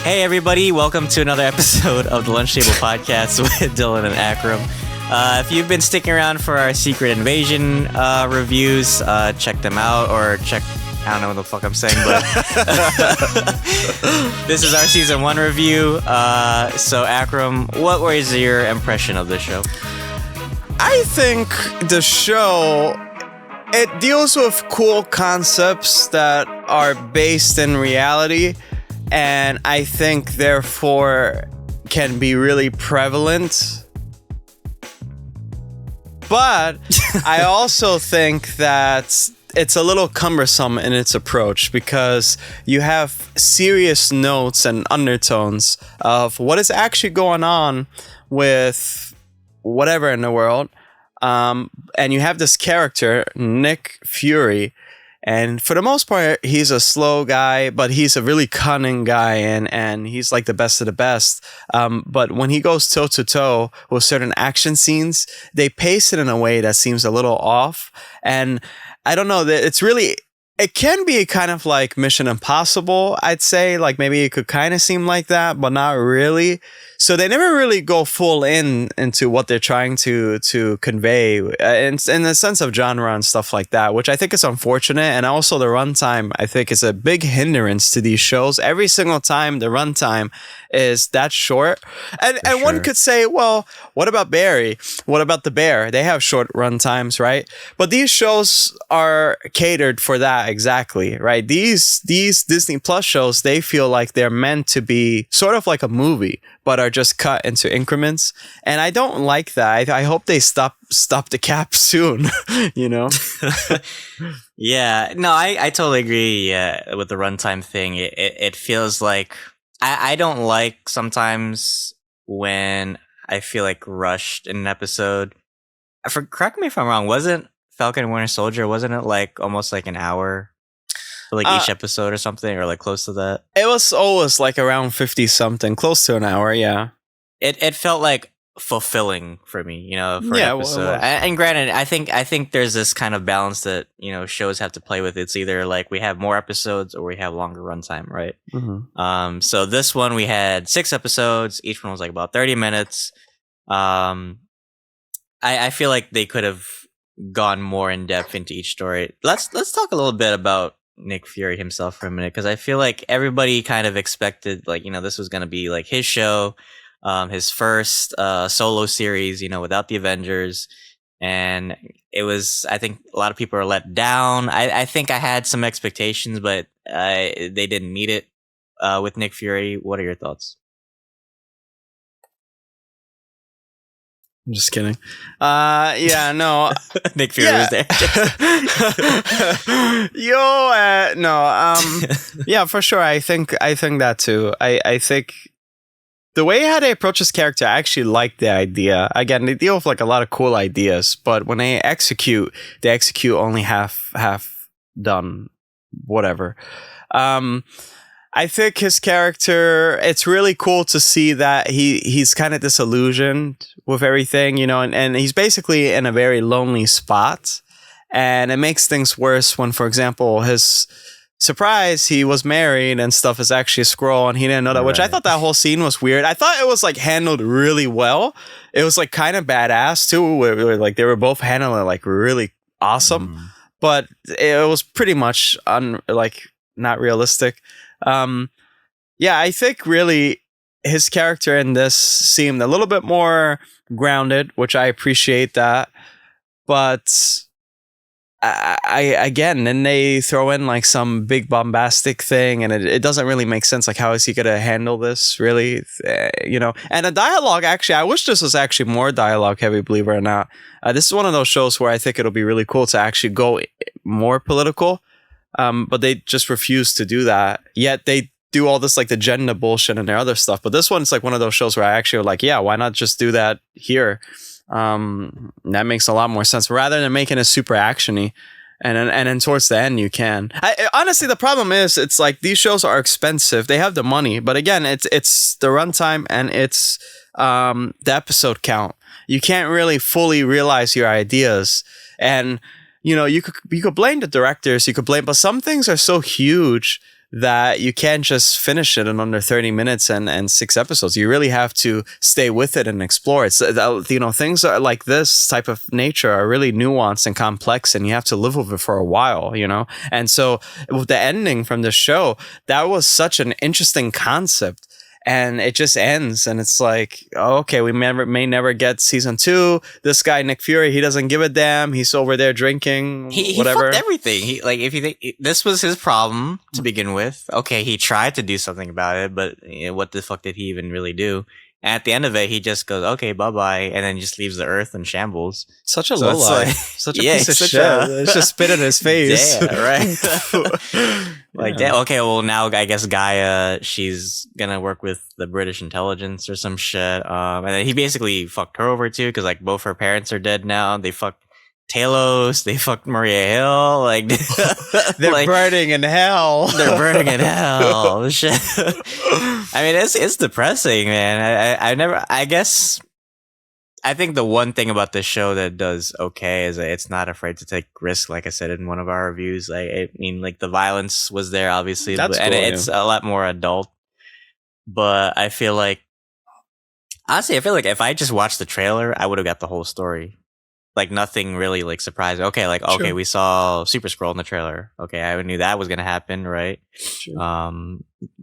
Hey everybody, welcome to another episode of the Lunch Table Podcast with Dylan and Akram. If you've been sticking around for our Secret Invasion reviews, check them out, or check, I don't know what the fuck I'm saying, but this is our Season 1 review. So Akram, what was your impression of the show? I think the show, it deals with cool concepts that are based in reality, and I think therefore can be really prevalent. But I also think that it's a little cumbersome in its approach because you have serious notes and undertones of what is actually going on with whatever in the world. And you have this character, Nick Fury, and for the most part, he's a slow guy, but he's a really cunning guy, and he's like the best of the best. But when he goes toe-to-toe with certain action scenes, they pace it in a way that seems a little off. And I don't know, it's really... It can be kind of like Mission Impossible, I'd say. Like maybe it could kind of seem like that, but not really. So they never really go full into what they're trying to convey in the sense of genre and stuff like that, which I think is unfortunate. And also the runtime, I think, is a big hindrance to these shows. Every single time the runtime is that short. And one could say, well, what about Barry? What about The Bear? They have short runtimes, right? But these shows are catered for that exactly, right? These Disney Plus shows, they feel like they're meant to be sort of like a movie, but are just cut into increments. And I don't like that. I hope they stop the cap soon, you know? Yeah, no, I totally agree with the runtime thing. It feels like... I don't like sometimes when I feel like rushed in an episode. Correct me if I'm wrong, wasn't Falcon and Winter Soldier, wasn't it like almost like an hour for like each episode or something, or like close to that? It was always like around 50 something, close to an hour, yeah. It felt like fulfilling for me, you know, for an episode. Well, and granted, I think there's this kind of balance that, you know, shows have to play with. It's either like we have more episodes or we have longer runtime, right? Mm-hmm. So this one we had 6 episodes. Each one was like about 30 minutes. I feel like they could have gone more in depth into each story. Let's talk a little bit about Nick Fury himself for a minute, because I feel like everybody kind of expected, like, you know, this was going to be like his show. His first solo series, you know, without the Avengers, and it was, I think a lot of people are let down. I think I had some expectations, but they didn't meet it with Nick Fury. What are your thoughts? I'm just kidding. Yeah, no. Nick Fury was there. Yeah, for sure. I think that too. I think the way how they approach this character, I actually like the idea. Again, they deal with like a lot of cool ideas, but when they execute only half done, whatever. I think his character, it's really cool to see that he's kind of disillusioned with everything, you know, and he's basically in a very lonely spot, and it makes things worse when, for example, his surprise, he was married and stuff, is actually a Skrull, and he didn't know that, which I thought that whole scene was weird. I thought it was like handled really well. It was like kind of badass too, where like they were both handling it like really awesome, but it was pretty much not realistic. Yeah, I think really his character in this seemed a little bit more grounded, which I appreciate that, but again, then they throw in like some big bombastic thing, and it doesn't really make sense. Like, how is he gonna handle this, really? You know, and the dialogue, actually, I wish this was actually more dialogue heavy, believe it or not. This is one of those shows where I think it'll be really cool to actually go more political, but they just refuse to do that. Yet they do all this like the agenda bullshit and their other stuff. But this one's like one of those shows where I actually like, yeah, why not just do that here? That makes a lot more sense, rather than making it super actiony, and then towards the end you can. Honestly, the problem is it's like these shows are expensive. They have the money, but again, it's the runtime and it's the episode count. You can't really fully realize your ideas, and you know, you could blame the directors, but some things are so huge that you can't just finish it in under 30 minutes and 6 episodes. You really have to stay with it and explore it. So, things are like this type of nature are really nuanced and complex, and you have to live with it for a while, And so with the ending from the show, that was such an interesting concept. And it just ends, and it's like, okay, we may never get season 2. This guy Nick Fury, he doesn't give a damn. He's over there drinking, whatever. He fucked everything. If you think this was his problem to begin with, okay, he tried to do something about it, but what the fuck did he even really do? And at the end of it, he just goes, okay, bye-bye, and then just leaves the earth in shambles. Such a lowlife. Such a piece of shit. It's just spit in his face. Yeah, right? Okay, well, now I guess Gaia, she's gonna work with the British intelligence or some shit. And then he basically fucked her over, too, because, both her parents are dead now. They fucked Talos, they fucked Maria Hill, they're burning in hell. They're burning in hell. Shit. I mean, it's depressing, man. I think the one thing about this show that does okay is that it's not afraid to take risks. Like I said in one of our reviews, the violence was there, obviously, it's a lot more adult. But I feel like, honestly, if I just watched the trailer, I would have got the whole story. Nothing really surprising. Okay, okay, we saw Super Skrull in the trailer. Okay, I knew that was gonna happen, right? Sure.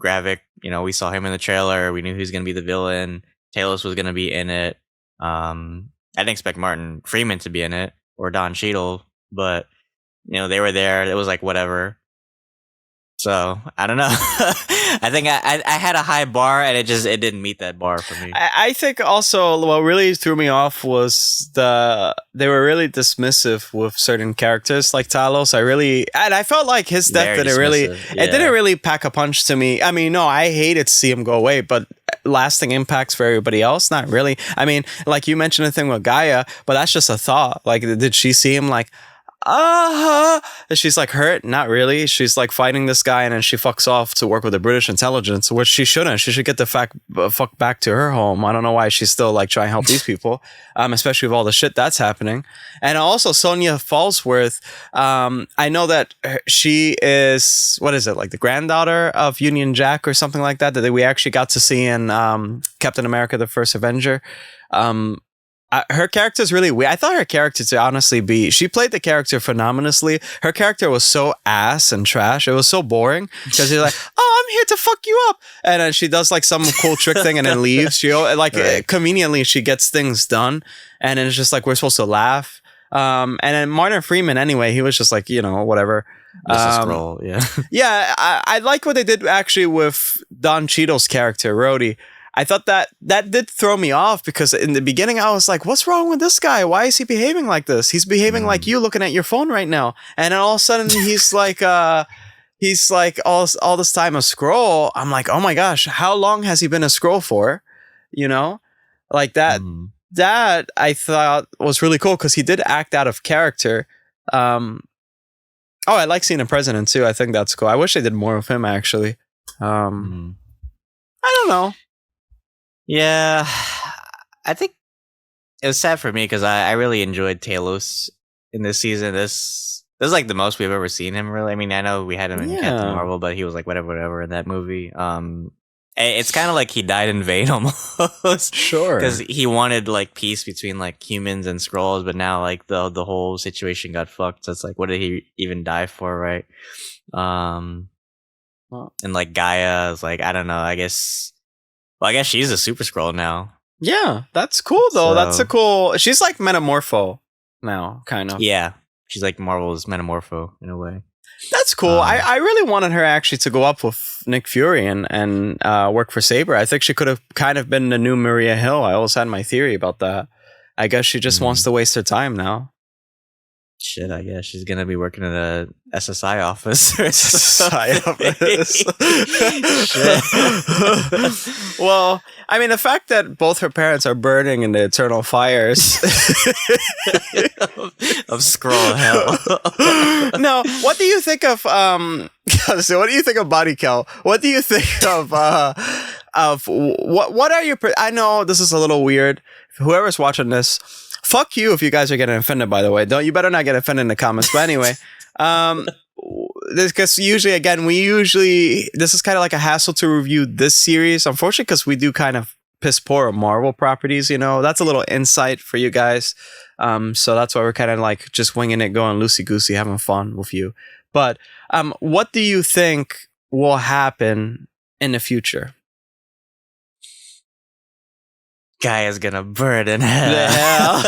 Gravik, we saw him in the trailer. We knew he was gonna be the villain. Talos was gonna be in it. I didn't expect Martin Freeman to be in it or Don Cheadle, but they were there. It was whatever. So I don't know. I think I had a high bar, and it didn't meet that bar for me. I think also what really threw me off was they were really dismissive with certain characters like Talos. I felt like his death didn't really pack a punch to me. I mean, no, I hated to see him go away, but lasting impacts for everybody else, not really. I mean, you mentioned the thing with Gaia, but that's just a thought. Did she see him she's hurt? Not really. She's fighting this guy, and then she fucks off to work with the British intelligence, which she shouldn't. She should get the fuck back to her home. I don't know why she's still trying to help these people, especially with all the shit that's happening. And also Sonia Falsworth, I know that she is, what is it, the granddaughter of Union Jack or something like that we actually got to see in Captain America: The First Avenger. Her character is really weird. I thought her character to honestly she played the character phenomenally. Her character was so ass and trash. It was so boring because she's oh, I'm here to fuck you up. And then she does some cool trick thing and then leaves. She right. Conveniently, she gets things done. And then it's just we're supposed to laugh. And then Martin Freeman, anyway, he was just whatever. Skrull, yeah. Yeah, I like what they did actually with Don Cheadle's character, Rhodey. I thought that did throw me off because in the beginning I was what's wrong with this guy? Why is he behaving like this? He's behaving like you looking at your phone right now. And then all of a sudden he's all this time a Skrull. I'm oh my gosh, how long has he been a Skrull for? That I thought was really cool because he did act out of character. I like seeing a president too. I think that's cool. I wish they did more of him actually. I don't know. Yeah, I think it was sad for me because I really enjoyed Talos in this season. This is the most we've ever seen him, really. I mean, I know we had him in Captain Marvel, but he was whatever in that movie. It's kind of he died in vain almost. Sure. Because he wanted peace between humans and Skrulls, but now the whole situation got fucked. So it's what did he even die for, right? And Gaia is I don't know, I guess she's a Super Skrull now. Yeah, that's cool though. That's a cool. She's Metamorpho now, kind of. Yeah, she's Marvel's Metamorpho in a way. That's cool. I really wanted her actually to go up with Nick Fury and work for Saber. I think she could have kind of been the new Maria Hill. I always had my theory about that. I guess she just wants to waste her time now. Shit, I guess she's gonna be working in a SSI office. SSI office. Well, I mean, the fact that both her parents are burning in the eternal fires of Skrull hell. No, what do you think of so what do you think of body count? What do you think of what are your? I know this is a little weird. Whoever's watching this. Fuck you if you guys are getting offended, by the way. You better not get offended in the comments. But anyway, because usually this is kind of like a hassle to review this series, unfortunately, because we do kind of piss poor on Marvel properties. That's a little insight for you guys. So that's why we're kind of like just winging it, going loosey goosey, having fun with you. But what do you think will happen in the future? Guy is gonna burn in hell.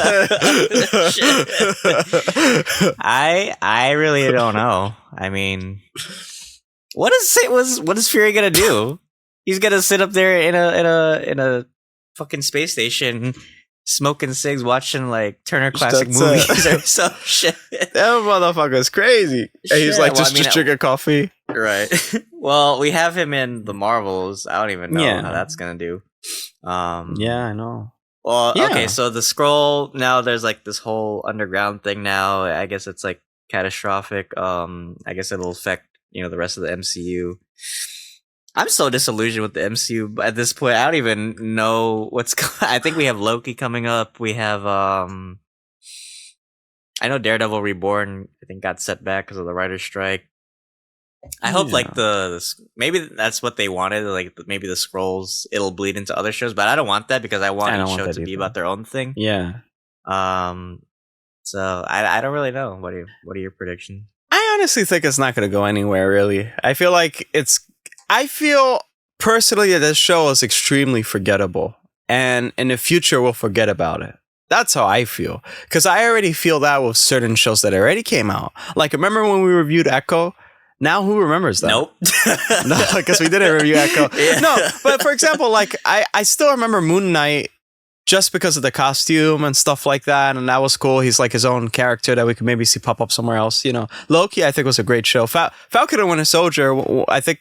I really don't know. I mean, what is Fury gonna do? He's gonna sit up there in a fucking space station, smoking cigs, watching like Turner Classic Movies or some shit. That motherfucker's crazy. And he's like, just drink coffee. Right. Well, we have him in the Marvels. I don't even know how that's gonna do. Yeah, I know. Well, okay, so the Skrull, now there's like this whole underground thing now. I guess it's like catastrophic. I guess it'll affect, the rest of the MCU. I'm so disillusioned with the MCU at this point. I don't even know what's going on. I think we have Loki coming up. We have I know Daredevil Reborn, I think, got set back because of the writer's strike. I hope like maybe that's what they wanted, like maybe the Skrulls, it'll bleed into other shows, but I don't want that because I want each show to be about their own thing. Yeah. So I don't really know. What are your predictions? I honestly think it's not going to go anywhere, really. I feel personally that this show is extremely forgettable, and in the future we'll forget about it. That's how I feel, because I already feel that with certain shows that already came out. Like, remember when we reviewed Echo? Now who remembers that? Nope. No, because we didn't review Echo. Yeah. No, but for example, like I still remember Moon Knight just because of the costume and stuff like that, and that was cool. He's like his own character that we could maybe see pop up somewhere else. Loki, I think, was a great show. Falcon and Winter Soldier, I think,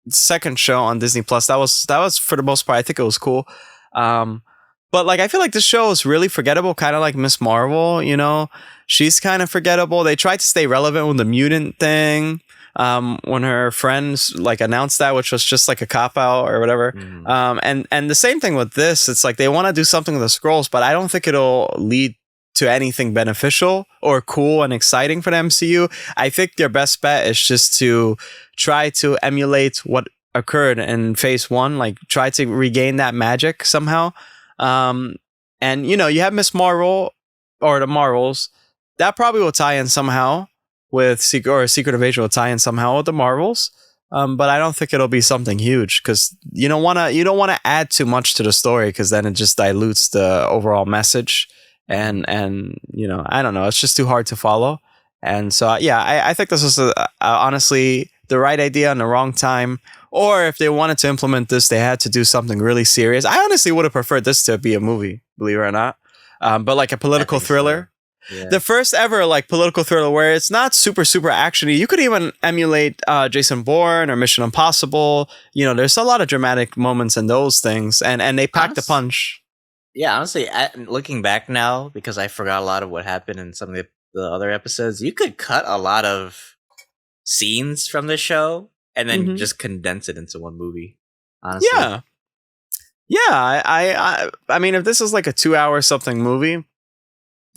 second show on Disney Plus. That was for the most part, I think it was cool. But like, I feel like this show is really forgettable, kind of like Miss Marvel. She's kind of forgettable. They tried to stay relevant with the mutant thing. When her friends like announced that, which was just like a cop out or whatever. And the same thing with this. It's like they want to do something with the Skrulls, but I don't think it'll lead to anything beneficial or cool and exciting for the MCU. I think their best bet is just to try to emulate what occurred in Phase 1, like try to regain that magic somehow. And you have Miss Marvel or the Marvels that probably will tie in somehow with Secret Invasion will tie in somehow with the Marvels, but I don't think it'll be something huge because you don't want to add too much to the story because then it just dilutes the overall message, and I don't know, it's just too hard to follow. And so I think this was honestly the right idea in the wrong time. Or if they wanted to implement this, they had to do something really serious. I honestly would have preferred this to be a movie, believe it or not, but like a political thriller. So. Yeah. The first ever like political thriller where it's not super actiony. You could even emulate Jason Bourne or Mission Impossible. There's a lot of dramatic moments in those things, and they packed a punch. Yeah, honestly, looking back now, because I forgot a lot of what happened in some of the other episodes, you could cut a lot of scenes from the show and then just condense it into one movie. Honestly, yeah. I mean, if this is like a 2-hour something movie,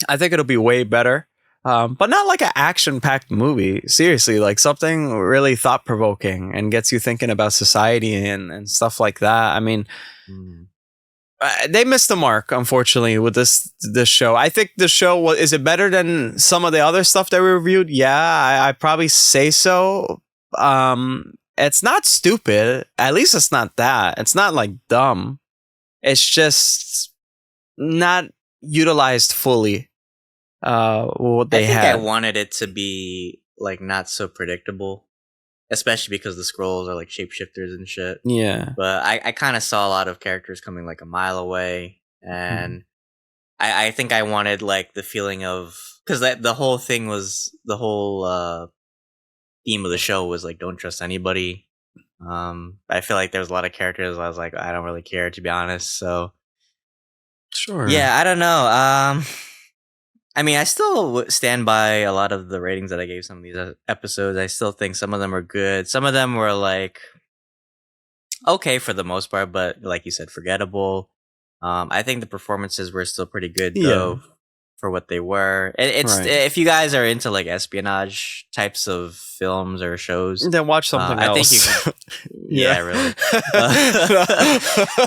I think it'll be way better, but not like an action-packed movie. Seriously, like something really thought-provoking and gets you thinking about society and stuff like that. I mean, they missed the mark, unfortunately, with this show. I think the show is it better than some of the other stuff that we reviewed? Yeah, I probably say so. It's not stupid. At least it's not that. It's not like dumb. It's just not utilized fully. What they had. I wanted it to be like not so predictable, especially because the Skrulls are like shapeshifters and shit. Yeah, but I kind of saw a lot of characters coming like a mile away, and I think I wanted like the feeling of, because the whole thing was the whole theme of the show was like don't trust anybody. I feel like there was a lot of characters I was like, I don't really care, to be honest. So sure, yeah, I don't know. I mean, I still stand by a lot of the ratings that I gave some of these episodes. I still think some of them are good. Some of them were like okay for the most part, but like you said, forgettable. I think the performances were still pretty good though for what they were. It's if you guys are into like espionage types of films or shows, then watch something else. I think you can, really.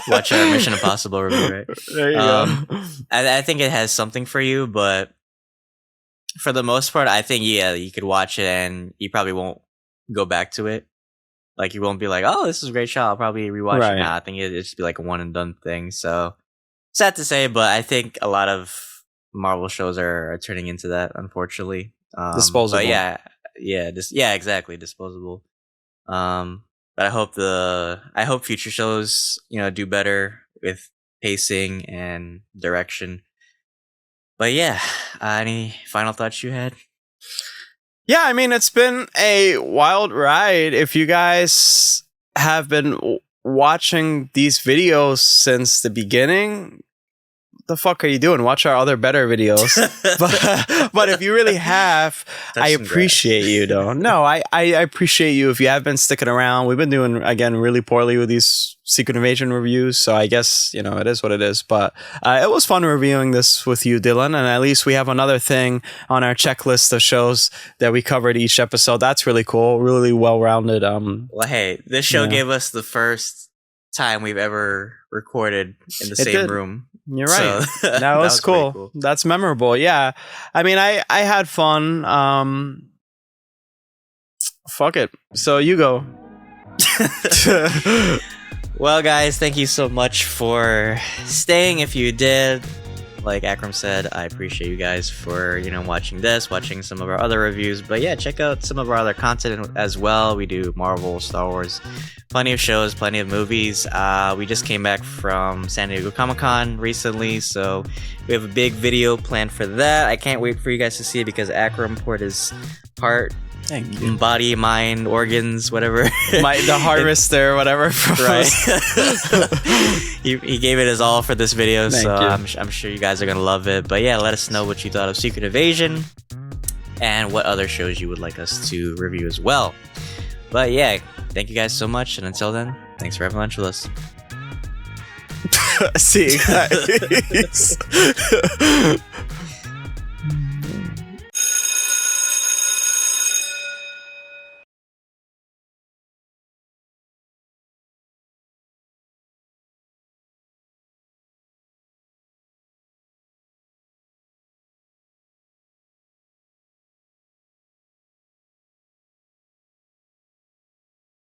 Watch our Mission Impossible review, right? There you go. I think it has something for you, but for the most part, I think you could watch it and you probably won't go back to it. Like you won't be like, oh, this is a great show, I'll probably rewatch it now. I think it'd just be like a one and done thing. So sad to say, but I think a lot of Marvel shows are turning into that, unfortunately. Disposable. But exactly, disposable. But I hope future shows, do better with pacing and direction. But any final thoughts you had? Yeah, I mean, it's been a wild ride. If you guys have been watching these videos since the beginning, the fuck are you doing? Watch our other better videos. but if you really have, I appreciate you though. No, I appreciate you if you have been sticking around. We've been doing, again, really poorly with these Secret Invasion reviews, so I guess, it is what it is. But it was fun reviewing this with you, Dylan, and at least we have another thing on our checklist of shows that we covered each episode. That's really cool, really well-rounded. Well, hey, this show gave us the first time we've ever recorded in the same room. You're right. So, that was cool. That's memorable. Yeah. I mean, I had fun. Fuck it. So you go. Well, guys, thank you so much for staying. If you did, like Akram said, I appreciate you guys for, watching some of our other reviews. But yeah, check out some of our other content as well. We do Marvel, Star Wars, plenty of shows, plenty of movies. We just came back from San Diego Comic-Con recently, so we have a big video planned for that. I can't wait for you guys to see it because Akram poured his heart, body, mind, organs, whatever. The harvester, whatever. Right. he gave it his all for this video, I'm sure you guys are going to love it. But yeah, let us know what you thought of Secret Invasion and what other shows you would like us to review as well. But yeah, thank you guys so much, and until then, thanks for having lunch with us. See you guys.